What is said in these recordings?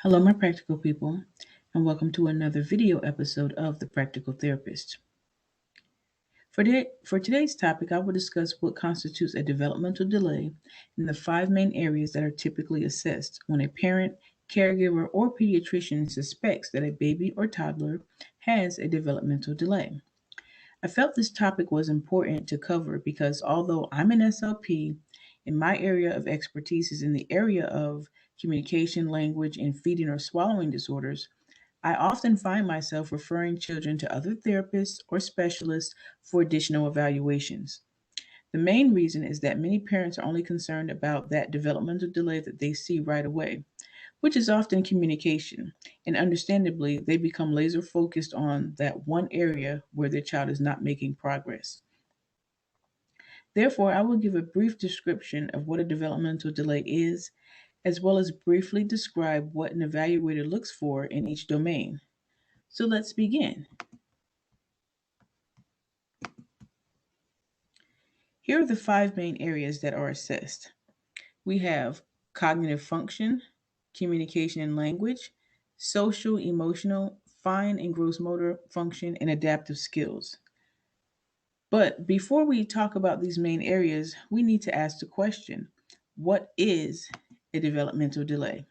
Hello, my practical people, and welcome to another video episode of The Practical Therapist. For today's topic, I will discuss what constitutes a developmental delay and the five main areas that are typically assessed when a parent, caregiver, or pediatrician suspects that a baby or toddler has a developmental delay. I felt this topic was important to cover because although I'm an SLP and my area of expertise is in the area of communication, language, and feeding or swallowing disorders, I often find myself referring children to other therapists or specialists for additional evaluations. The main reason is that many parents are only concerned about that developmental delay that they see right away, which is often communication. And understandably, they become laser focused on that one area where their child is not making progress. Therefore, I will give a brief description of what a developmental delay is, as well as briefly describe what an evaluator looks for in each domain. So let's begin. Here are the five main areas that are assessed. We have cognitive function, communication and language, social, emotional, fine and gross motor function, and adaptive skills. But before we talk about these main areas, we need to ask the question, what is a developmental delay?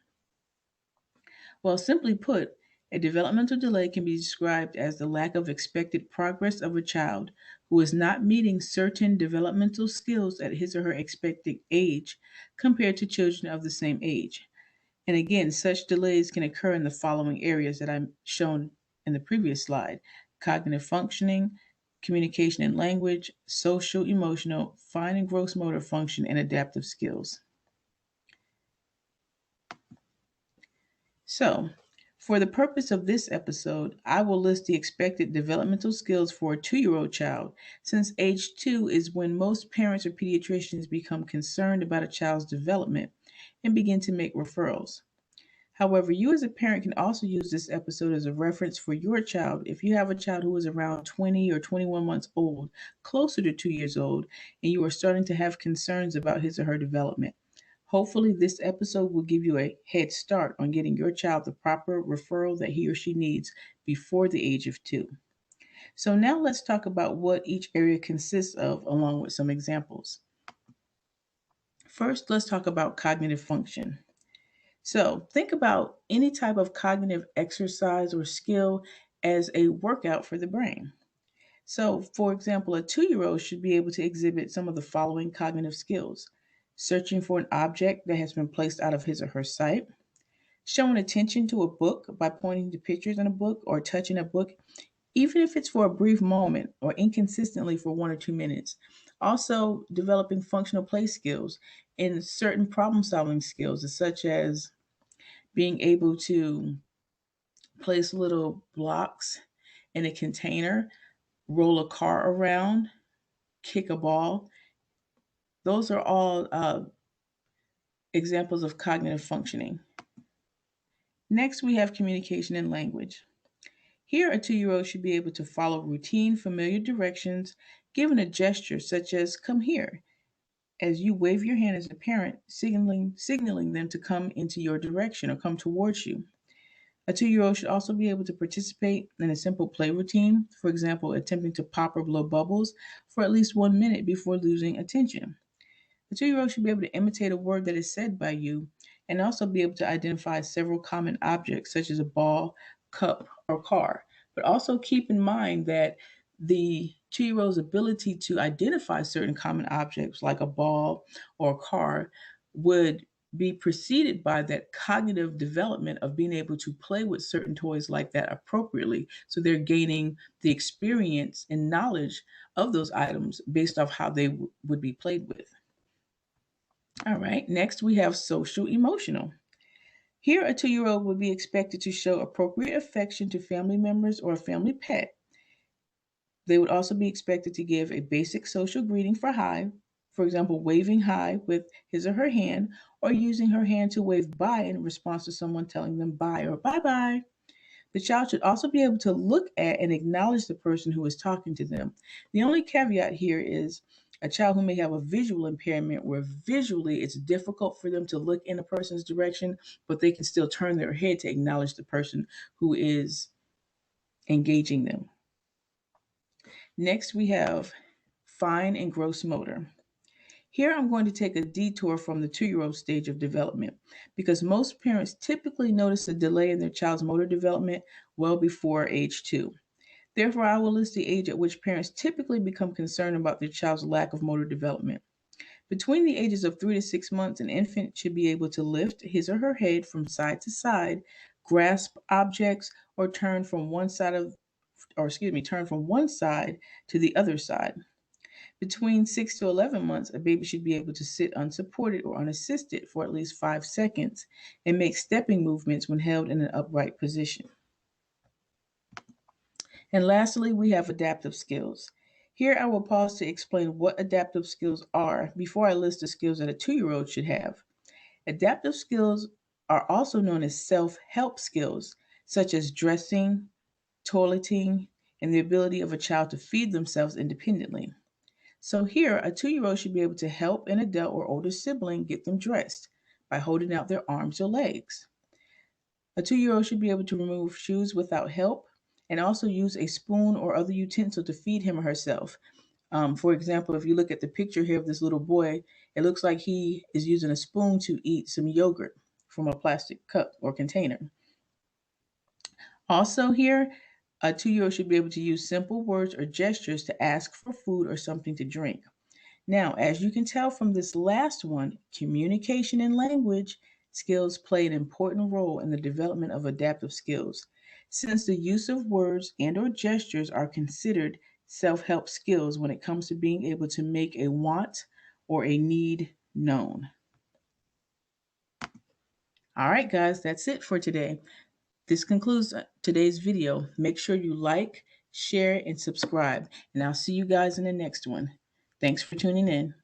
Well, simply put, a developmental delay can be described as the lack of expected progress of a child who is not meeting certain developmental skills at his or her expected age compared to children of the same age. And again, such delays can occur in the following areas that I'm shown in the previous slide: cognitive functioning, communication and language, social, emotional, fine and gross motor function, and adaptive skills. So, for the purpose of this episode, I will list the expected developmental skills for a 2-year-old child, since age 2 is when most parents or pediatricians become concerned about a child's development and begin to make referrals. However, you as a parent can also use this episode as a reference for your child if you have a child who is around 20 or 21 months old, closer to 2 years old, and you are starting to have concerns about his or her development. Hopefully, this episode will give you a head start on getting your child the proper referral that he or she needs before the age of 2. So, now let's talk about what each area consists of, along with some examples. First, let's talk about cognitive function. So, think about any type of cognitive exercise or skill as a workout for the brain. So, for example, a 2-year-old should be able to exhibit some of the following cognitive skills: searching for an object that has been placed out of his or her sight, showing attention to a book by pointing to pictures in a book or touching a book, even if it's for a brief moment or inconsistently for 1 or 2 minutes. Also, developing functional play skills and certain problem solving skills, such as being able to place little blocks in a container, roll a car around, kick a ball. Those are all examples of cognitive functioning. Next, we have communication and language. Here, a 2-year-old should be able to follow routine, familiar directions, given a gesture such as "come here," as you wave your hand as a parent, signaling them to come into your direction or come towards you. A 2-year-old should also be able to participate in a simple play routine, for example, attempting to pop or blow bubbles for at least 1 minute before losing attention. The 2-year-old should be able to imitate a word that is said by you and also be able to identify several common objects such as a ball, cup, or car. But also keep in mind that the 2-year-old's ability to identify certain common objects like a ball or a car would be preceded by that cognitive development of being able to play with certain toys like that appropriately. So they're gaining the experience and knowledge of those items based off how they would be played with. All right, next we have social emotional. Here, a 2-year-old would be expected to show appropriate affection to family members or a family pet. They would also be expected to give a basic social greeting for hi, for example, waving hi with his or her hand, or using her hand to wave bye in response to someone telling them bye or bye bye. The child should also be able to look at and acknowledge the person who is talking to them. The only caveat here is a child who may have a visual impairment where visually it's difficult for them to look in a person's direction, but they can still turn their head to acknowledge the person who is engaging them. Next, we have fine and gross motor. Here I'm going to take a detour from the 2-year-old stage of development because most parents typically notice a delay in their child's motor development well before age 2. Therefore, I will list the age at which parents typically become concerned about their child's lack of motor development. Between the ages of 3 to 6 months, an infant should be able to lift his or her head from side to side, grasp objects, or turn from one side to the other side. Between 6 to 11 months, a baby should be able to sit unsupported or unassisted for at least 5 seconds and make stepping movements when held in an upright position. And lastly, we have adaptive skills. Here I will pause to explain what adaptive skills are before I list the skills that a 2-year-old should have. Adaptive skills are also known as self-help skills, such as dressing, toileting, and the ability of a child to feed themselves independently. So here, a 2-year-old should be able to help an adult or older sibling get them dressed by holding out their arms or legs. A 2-year-old should be able to remove shoes without help and also use a spoon or other utensil to feed him or herself. For example, if you look at the picture here of this little boy, it looks like he is using a spoon to eat some yogurt from a plastic cup or container. Also here, a 2-year-old should be able to use simple words or gestures to ask for food or something to drink. Now, as you can tell from this last one, communication and language skills play an important role in the development of adaptive skills, since the use of words and or gestures are considered self-help skills when it comes to being able to make a want or a need known. All right, guys, that's it for today. This concludes today's video. Make sure you like, share, and subscribe, and I'll see you guys in the next one. Thanks for tuning in.